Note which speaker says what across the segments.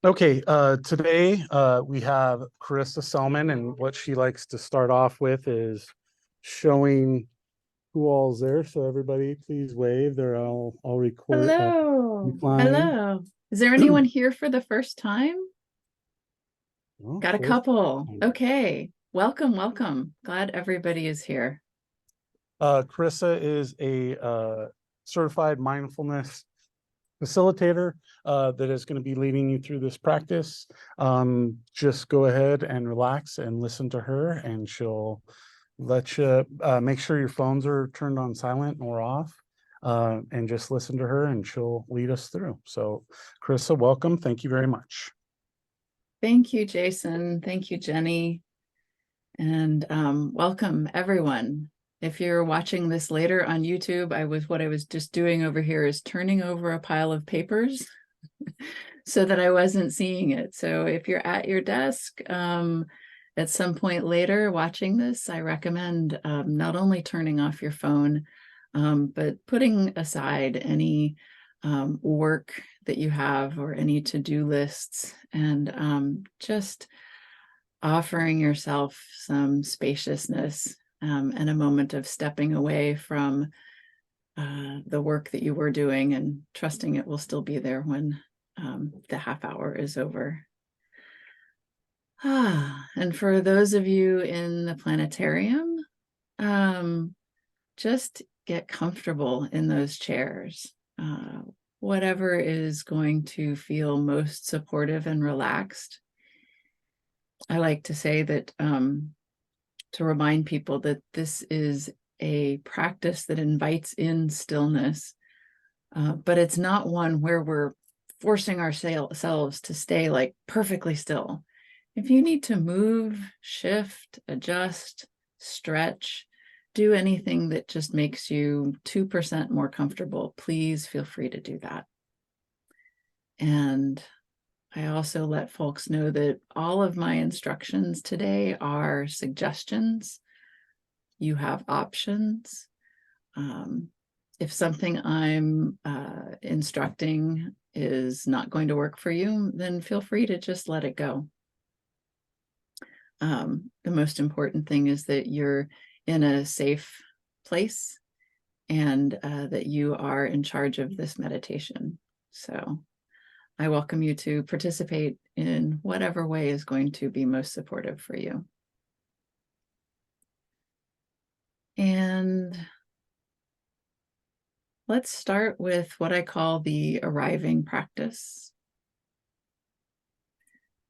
Speaker 1: Okay, today we have Carissa Selman, and what she likes to start off with is showing who all's there. So everybody, please wave. They're all record
Speaker 2: Hello.
Speaker 1: replying.
Speaker 2: Hello. Is there anyone here for the first time?
Speaker 1: Well,
Speaker 2: Got a
Speaker 1: first,
Speaker 2: couple. Okay. Welcome, welcome. Glad everybody is here.
Speaker 1: Carissa is a certified mindfulness facilitator that is going to be leading you through this practice. Just go ahead and relax and listen to her, and she'll let you make sure your phones are turned on silent or off, and just listen to her, and she'll lead us through. So, Carissa, welcome. Thank you very much.
Speaker 2: Thank you, Jason. Thank you, Jenny. And welcome, everyone. If you're watching this later on YouTube, what I was just doing over here is turning over a pile of papers so that I wasn't seeing it. So if you're at your desk at some point later watching this, I recommend not only turning off your phone, but putting aside any work that you have or any to-do lists, and just offering yourself some spaciousness and a moment of stepping away from the work that you were doing and trusting it will still be there when the half hour is over. And for those of you in the planetarium, um, just get comfortable in those chairs. Whatever is going to feel most supportive and relaxed. I like to say that to remind people that this is a practice that invites in stillness, but it's not one where we're forcing ourselves to stay like perfectly still. If you need to move, shift, adjust, stretch, do anything that just makes you 2% more comfortable, please feel free to do that. And I also let folks know that all of my instructions today are suggestions. You have options. If something I'm instructing is not going to work for you, then feel free to just let it go. The most important thing is that you're in a safe place and that you are in charge of this meditation. So I welcome you to participate in whatever way is going to be most supportive for you. And let's start with what I call the arriving practice.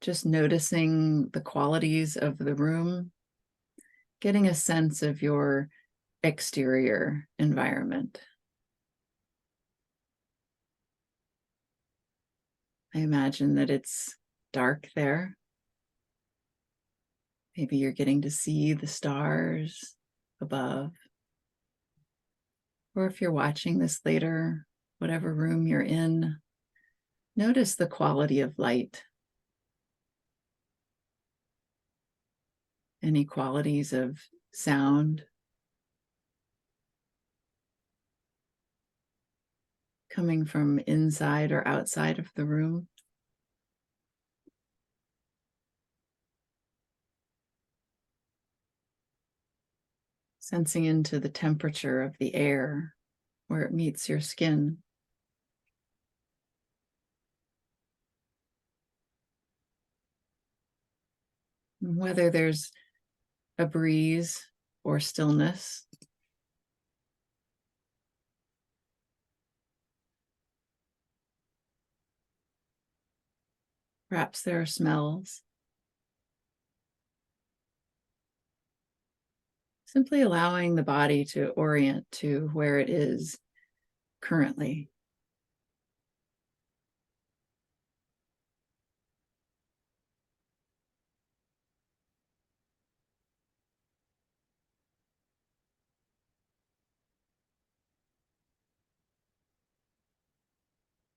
Speaker 2: Just noticing the qualities of the room, getting a sense of your exterior environment. I imagine that it's dark there. Maybe you're getting to see the stars above. Or if you're watching this later, whatever room you're in, notice the quality of light. Any qualities of sound coming from inside or outside of the room. Sensing into the temperature of the air where it meets your skin. Whether there's a breeze or stillness. Perhaps there are smells. Simply allowing the body to orient to where it is currently.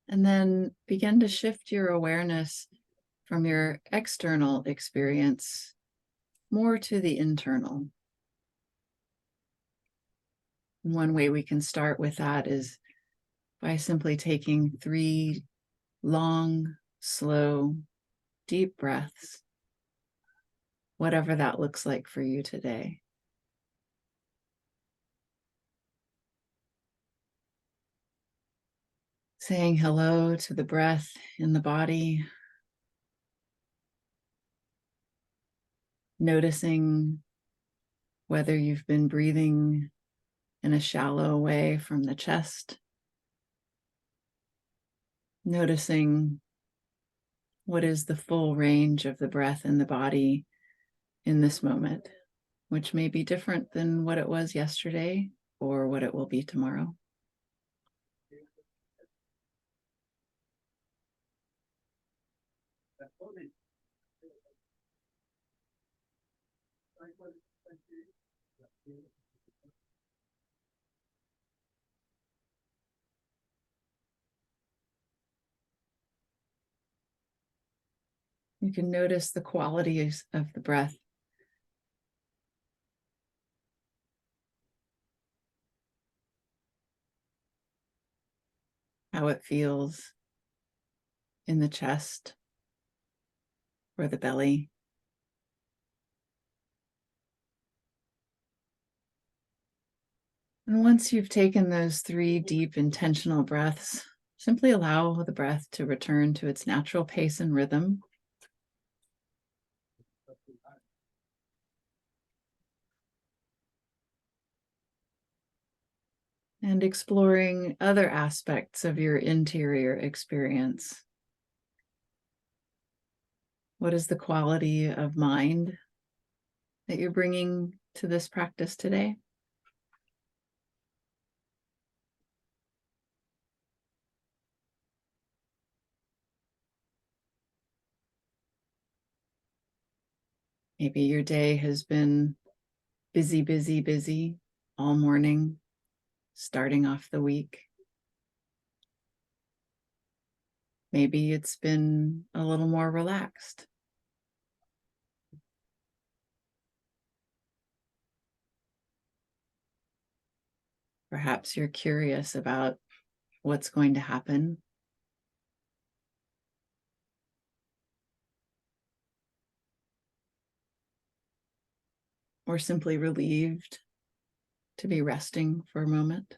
Speaker 2: And then begin to shift your awareness from your external experience more to the internal. One way we can start with that is by simply taking 3 long, slow, deep breaths, whatever that looks like for you today. Saying hello to the breath in the body, noticing whether you've been breathing in a shallow way from the chest, noticing what is the full range of the breath in the body in this moment, which may be different than what it was yesterday or what it will be tomorrow. You can notice the qualities of the breath. How it feels in the chest or the belly. And once you've taken those 3 deep intentional breaths, simply allow the breath to return to its natural pace and rhythm. And exploring other aspects of your interior experience. What is the quality of mind that you're bringing to this practice today? Maybe your day has been busy, busy, busy all morning, starting off the week. Maybe it's been a little more relaxed. Perhaps you're curious about what's going to happen. Or simply relieved to be resting for a moment.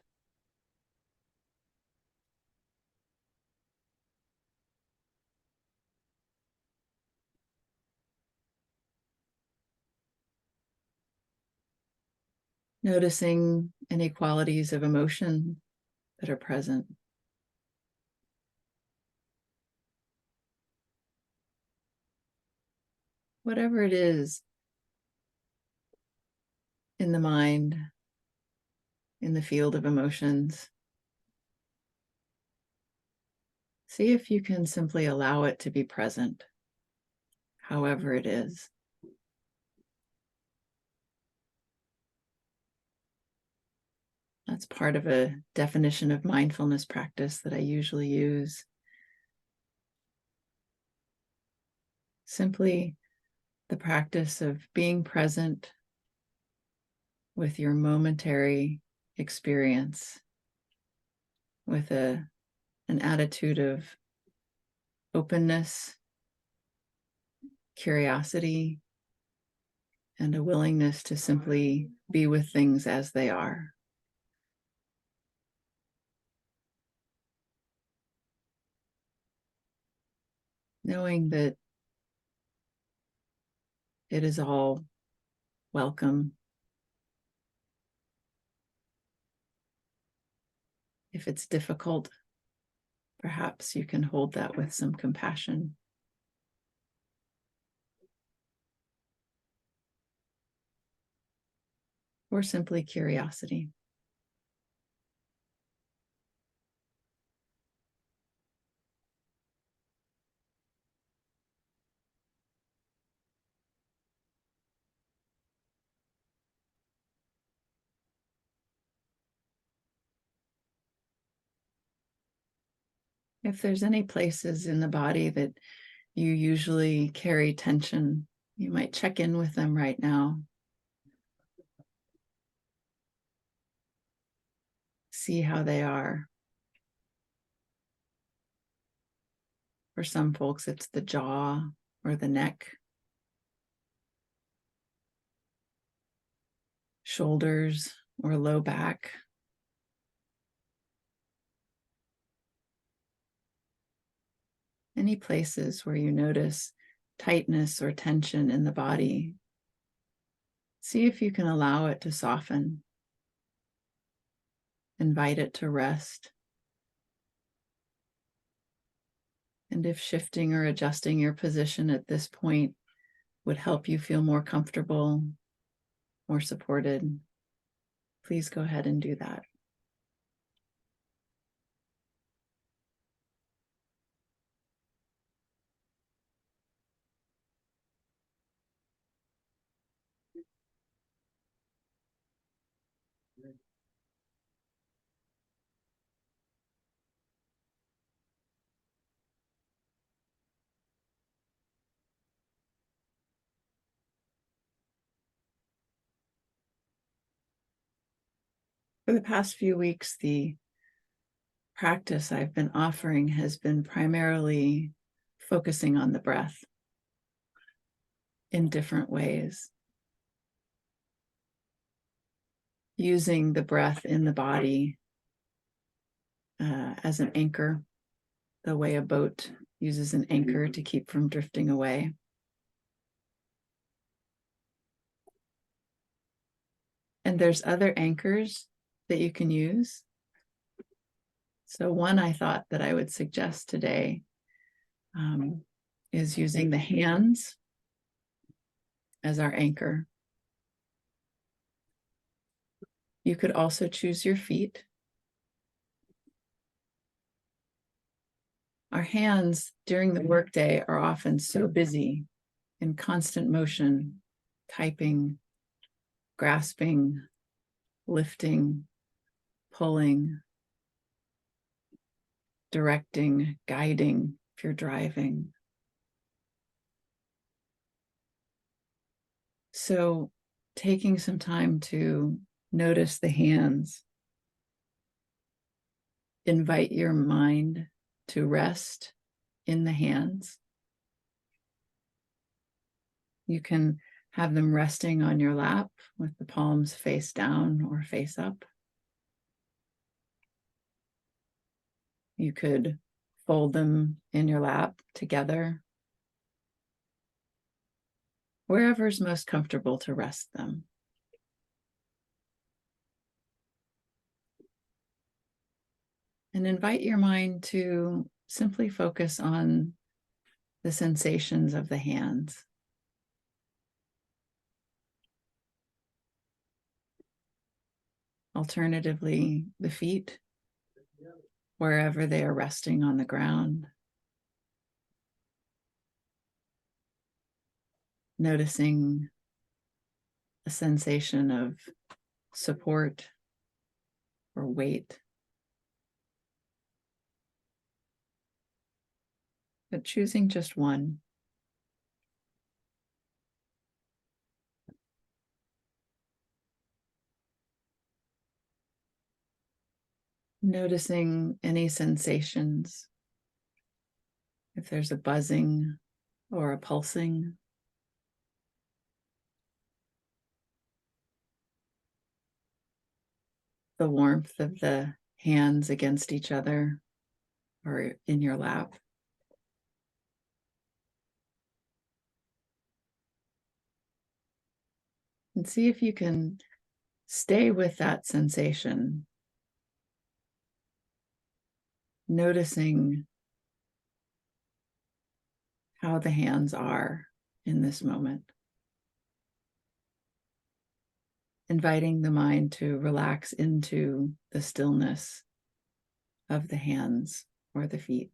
Speaker 2: Noticing any qualities of emotion that are present. Whatever it is in the mind, in the field of emotions, see if you can simply allow it to be present, however it is. That's part of a definition of mindfulness practice that I usually use. Simply the practice of being present with your momentary experience, with an attitude of openness, curiosity, and a willingness to simply be with things as they are. Knowing that it is all welcome. If it's difficult, perhaps you can hold that with some compassion. Or simply curiosity. If there's any places in the body that you usually carry tension, you might check in with them right now. See how they are. For some folks, it's the jaw or the neck, shoulders or low back. Any places where you notice tightness or tension in the body, see if you can allow it to soften. Invite it to rest. And if shifting or adjusting your position at this point would help you feel more comfortable, more supported, please go ahead and do that. For the past few weeks, the practice I've been offering has been primarily focusing on the breath in different ways, using the breath in the body as an anchor, the way a boat uses an anchor to keep from drifting away. And there's other anchors that you can use. So one I thought that I would suggest today is using the hands as our anchor. You could also choose your feet. Our hands during the workday are often so busy in constant motion, typing, grasping, lifting, pulling, directing, guiding if you're driving. So taking some time to notice the hands, invite your mind to rest in the hands. You can have them resting on your lap with the palms face down or face up. You could fold them in your lap together, wherever's most comfortable to rest them. And invite your mind to simply focus on the sensations of the hands. Alternatively, the feet, wherever they are resting on the ground. Noticing a sensation of support or weight. But choosing just one. Noticing any sensations. If there's a buzzing or a pulsing. The warmth of the hands against each other or in your lap. And see if you can stay with that sensation, noticing how the hands are in this moment. Inviting the mind to relax into the stillness of the hands or the feet.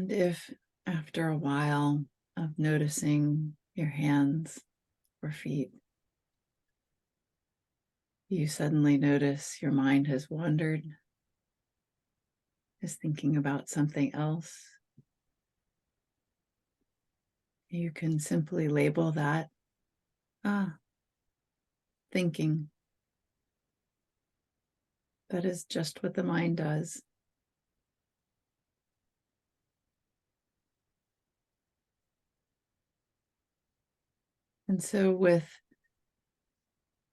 Speaker 2: And if after a while of noticing your hands or feet, you suddenly notice your mind has wandered, is thinking about something else, you can simply label that, thinking. That is just what the mind does. And so, with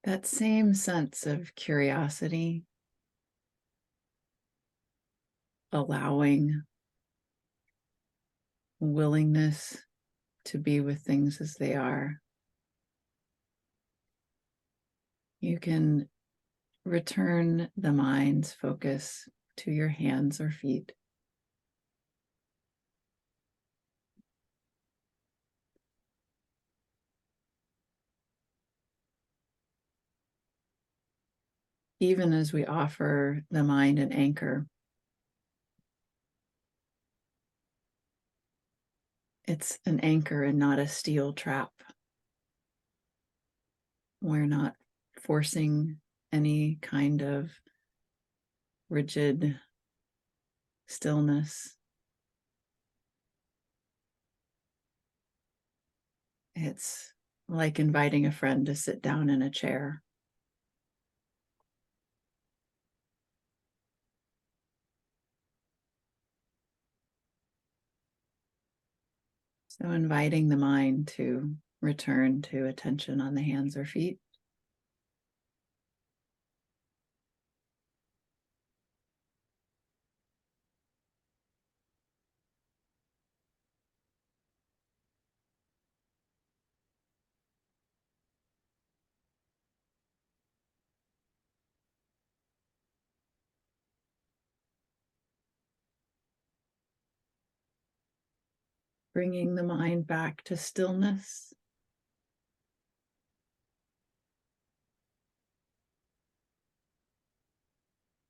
Speaker 2: that same sense of curiosity, allowing, willingness to be with things as they are, you can return the mind's focus to your hands or feet. Even as we offer the mind an anchor, it's an anchor and not a steel trap. We're not forcing any kind of rigid stillness. It's like inviting a friend to sit down in a chair. So inviting the mind to return to attention on the hands or feet. Bringing the mind back to stillness.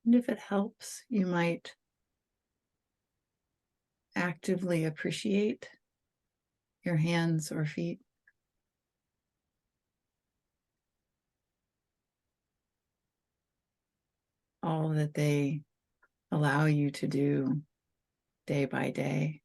Speaker 2: And if it helps, you might actively appreciate your hands or feet. All that they allow you to do day by day.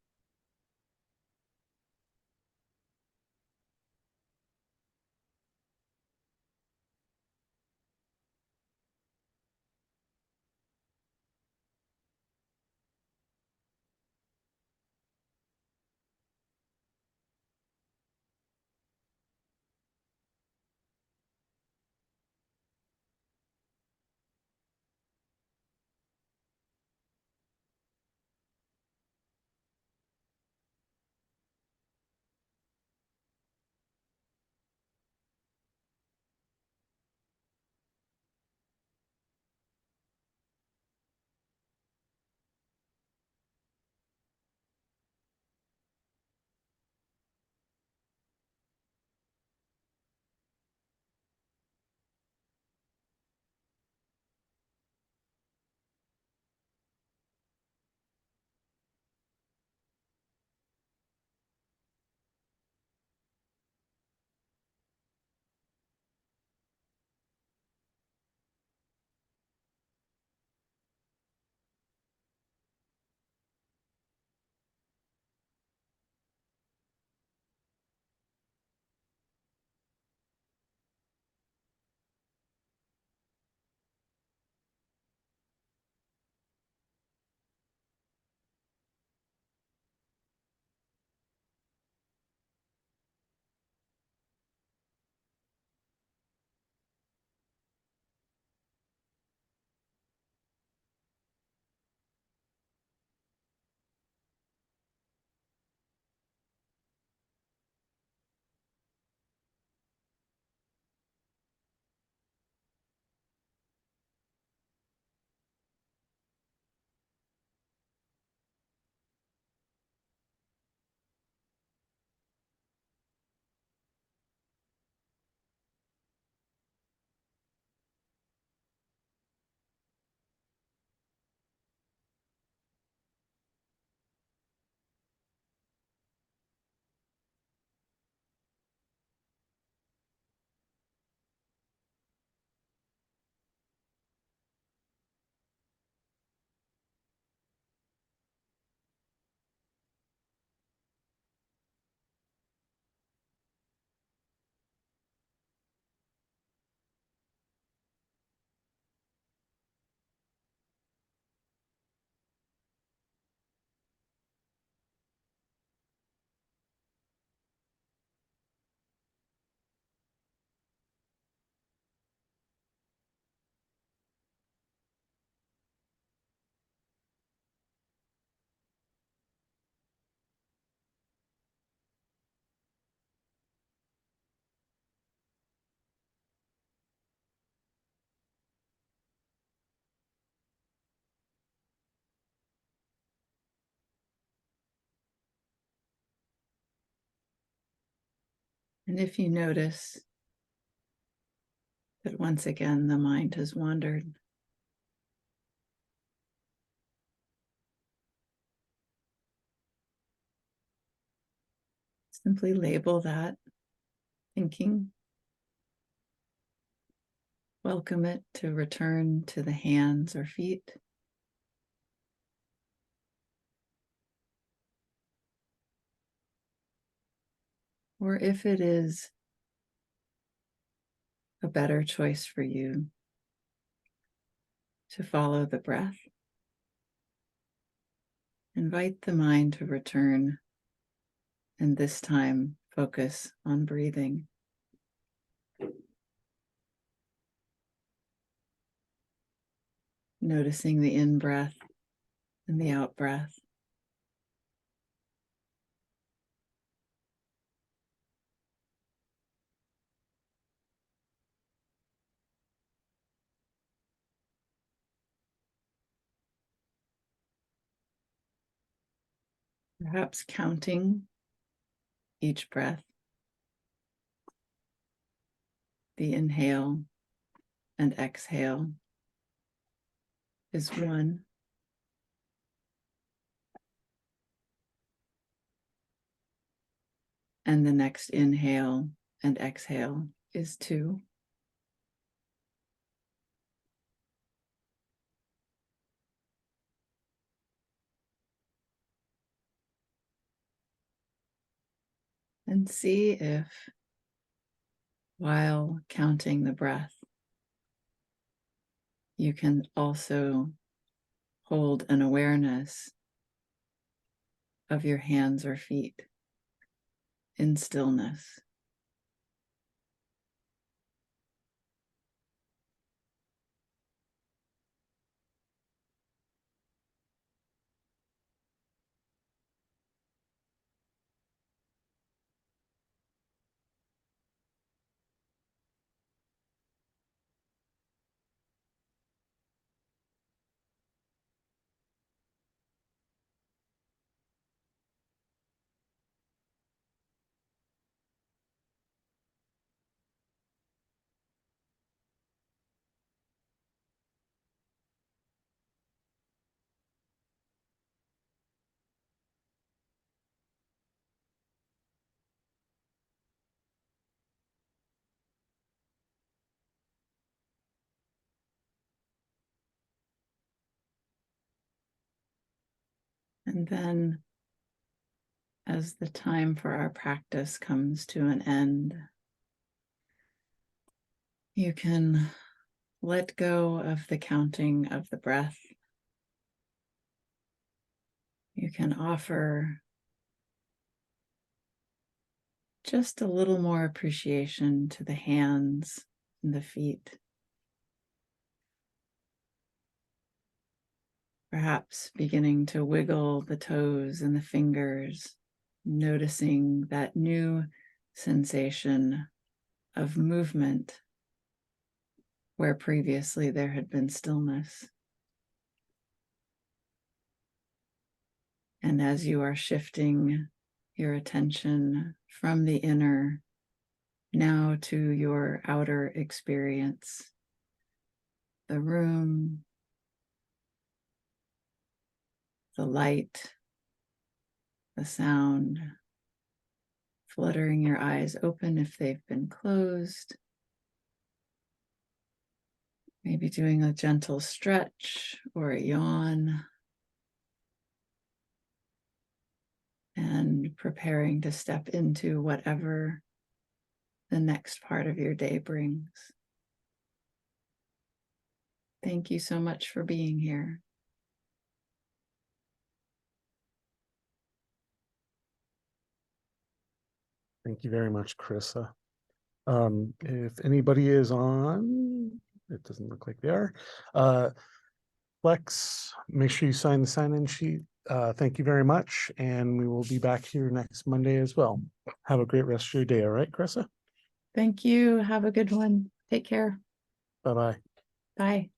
Speaker 2: And if you notice that once again the mind has wandered, simply label that thinking. Welcome it to return to the hands or feet. Or if it is a better choice for you to follow the breath, invite the mind to return and this time focus on breathing. Noticing the in-breath and the out-breath. Perhaps counting each breath, the inhale and exhale is 1. And the next inhale and exhale is 2. And see if, while counting the breath, you can also hold an awareness of your hands or feet in stillness. And then, as the time for our practice comes to an end, you can let go of the counting of the breath. You can offer just a little more appreciation to the hands and the feet. Perhaps beginning to wiggle the toes and the fingers, noticing that new sensation of movement where previously there had been stillness. And as you are shifting your attention from the inner now to your outer experience, the room, the light, the sound, fluttering your eyes open if they've been closed, maybe doing a gentle stretch or a yawn, and preparing to step into whatever the next part of your day brings. Thank you so much for being here.
Speaker 1: Thank you very much, Carissa. If anybody is on, it doesn't look like they are. Flex, make sure you sign the sign-in sheet. Thank you very much, and we will be back here next Monday as well. Have a great rest of your day, all right, Carissa?
Speaker 2: Thank you. Have a good one. Take care.
Speaker 1: Bye-bye.
Speaker 2: Bye.